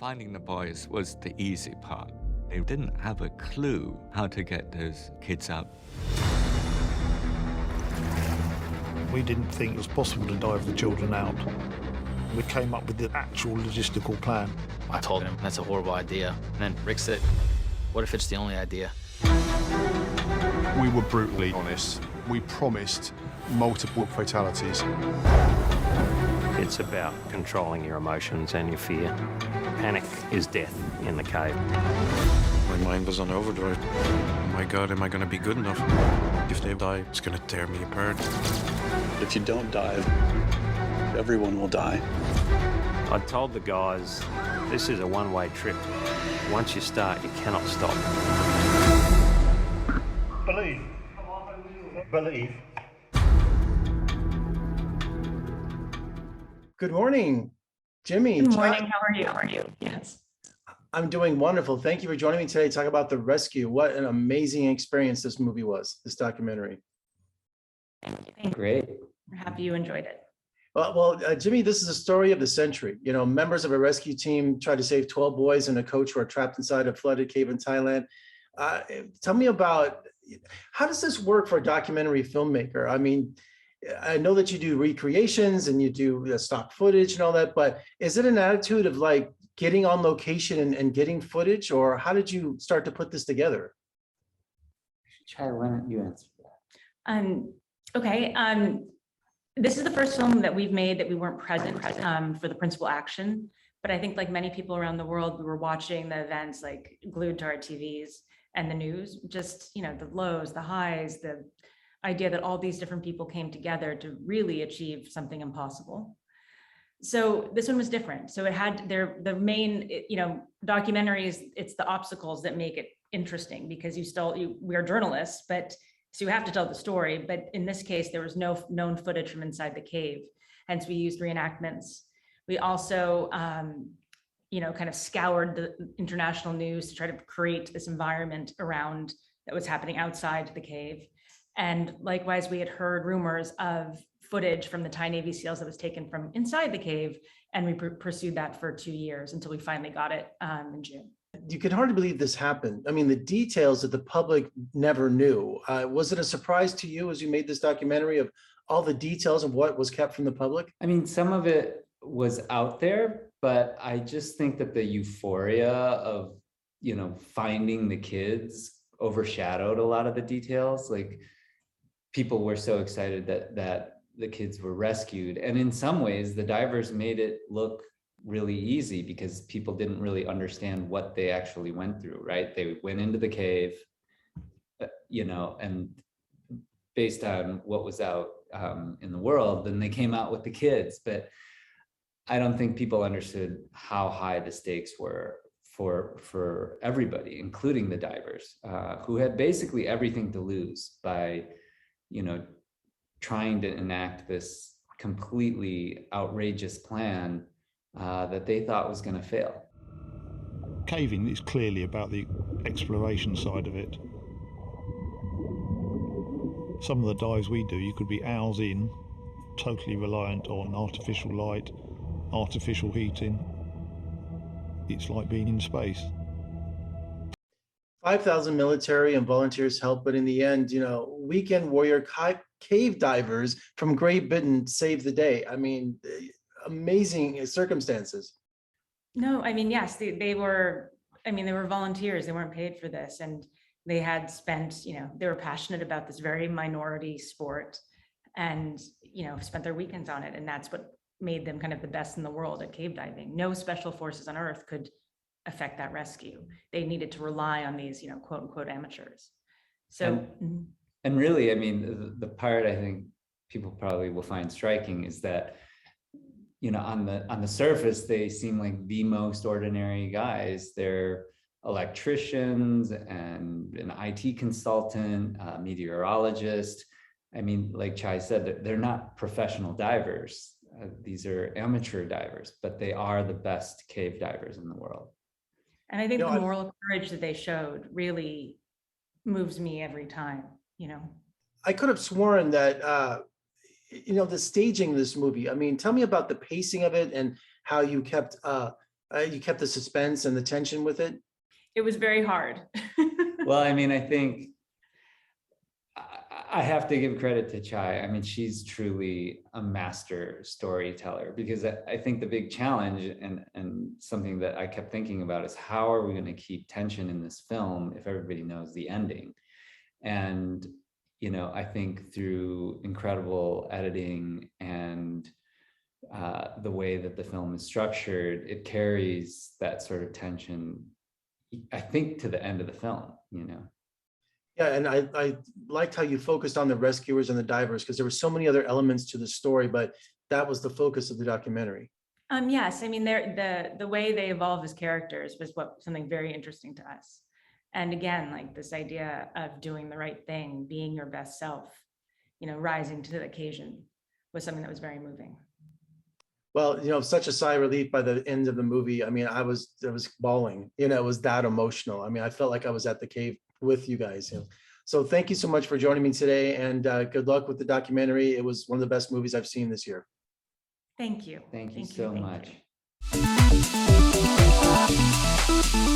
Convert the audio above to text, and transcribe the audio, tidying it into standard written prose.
Finding the boys was the easy part. They didn't have a clue how to get those kids out. We didn't think it was possible to dive the children out. We came up with the actual logistical plan. I told him that's a horrible idea. And then Rick said, what if it's the only idea? We were brutally honest. We promised multiple fatalities. It's about controlling your emotions and your fear. Panic is death in the cave. My mind was on overdrive. Oh my God, am I going to be good enough? If they die, it's going to tear me apart. If you don't dive, everyone will die. I told the guys, this is a one-way trip. Once you start, you cannot stop. Believe. Believe. Good morning, Jimmy. Good morning. How are you? How are you? Yes. I'm doing wonderful. Thank you for joining me today to talk about The Rescue. What an amazing experience this movie was, this documentary. Thank you. Great. We're happy you enjoyed it. Well, Jimmy, this is a story of the century. You know, members of a rescue team tried to save 12 boys and a coach who are trapped inside a flooded cave in Thailand. Tell me about, how does this work for a documentary filmmaker? I mean, I know that you do recreations and you do stock footage and all that, but is it an attitude of like getting on location and getting footage, or how did you start to put this together? Chai, why don't you answer that? Okay. This is the first film that we've made that we weren't present for the principal action. But I think like many people around the world, we were watching the events like glued to our TVs and the news, just, you know, the lows, the highs, the idea that all these different people came together to really achieve something impossible. So this one was different. So it had the main, you know, documentaries, it's the obstacles that make it interesting because we are journalists, but so you have to tell the story. But in this case, there was no known footage from inside the cave. Hence we used reenactments. We also, you know, kind of scoured the international news to try to create this environment around that was happening outside the cave. And likewise, we had heard rumors of footage from the Thai Navy SEALs that was taken from inside the cave. And we pursued that for 2 years until we finally got it in June. You can hardly believe this happened. I mean, the details that the public never knew. Was it a surprise to you as you made this documentary of all the details of what was kept from the public? I mean, some of it was out there, but I just think that the euphoria of, you know, finding the kids overshadowed a lot of the details. Like, people were so excited that the kids were rescued. And in some ways, the divers made it look really easy because people didn't really understand what they actually went through, right? They went into the cave, you know, and based on what was out in the world, then they came out with the kids. But I don't think people understood how high the stakes were for everybody, including the divers, who had basically everything to lose by, you know, trying to enact this completely outrageous plan that they thought was going to fail. Caving is clearly about the exploration side of it. Some of the dives we do, you could be hours in, totally reliant on artificial light, artificial heating. It's like being in space. 5,000 military and volunteers helped, but in the end, you know, weekend warrior cave divers from Great Britain saved the day. I mean, amazing circumstances. No, I mean, yes, they were volunteers. They weren't paid for this. And they had spent, you know, they were passionate about this very minority sport and, you know, spent their weekends on it. And that's what made them kind of the best in the world at cave diving. No special forces on Earth could affect that rescue. They needed to rely on these, you know, quote unquote amateurs. So, and really, I mean, the part I think people probably will find striking is that, you know, on the surface, they seem like the most ordinary guys. They're electricians and an IT consultant, meteorologist. I mean, like Chai said, they're not professional divers. These are amateur divers, but they are the best cave divers in the world. And I think the moral courage that they showed really moves me every time, you know. I could have sworn that, you know, the staging of this movie, I mean, tell me about the pacing of it and how you kept You kept the suspense and the tension with it. It was very hard. Well, I mean, I think I have to give credit to Chai. I mean, she's truly a master storyteller, because I think the big challenge and something that I kept thinking about is how are we going to keep tension in this film if everybody knows the ending? And, you know, I think through incredible editing and the way that the film is structured, it carries that sort of tension, I think, to the end of the film, you know. Yeah, and I liked how you focused on the rescuers and the divers, because there were so many other elements to the story, but that was the focus of the documentary. Yes, I mean, the way they evolve as characters was something very interesting to us. And again, like this idea of doing the right thing, being your best self, you know, rising to the occasion was something that was very moving. Well, you know, such a sigh of relief by the end of the movie. I mean, I was bawling, you know, it was that emotional. I mean, I felt like I was at the cave with you guys. You know? So thank you so much for joining me today, and good luck with the documentary. It was one of the best movies I've seen this year. Thank you. Thank you so much. You.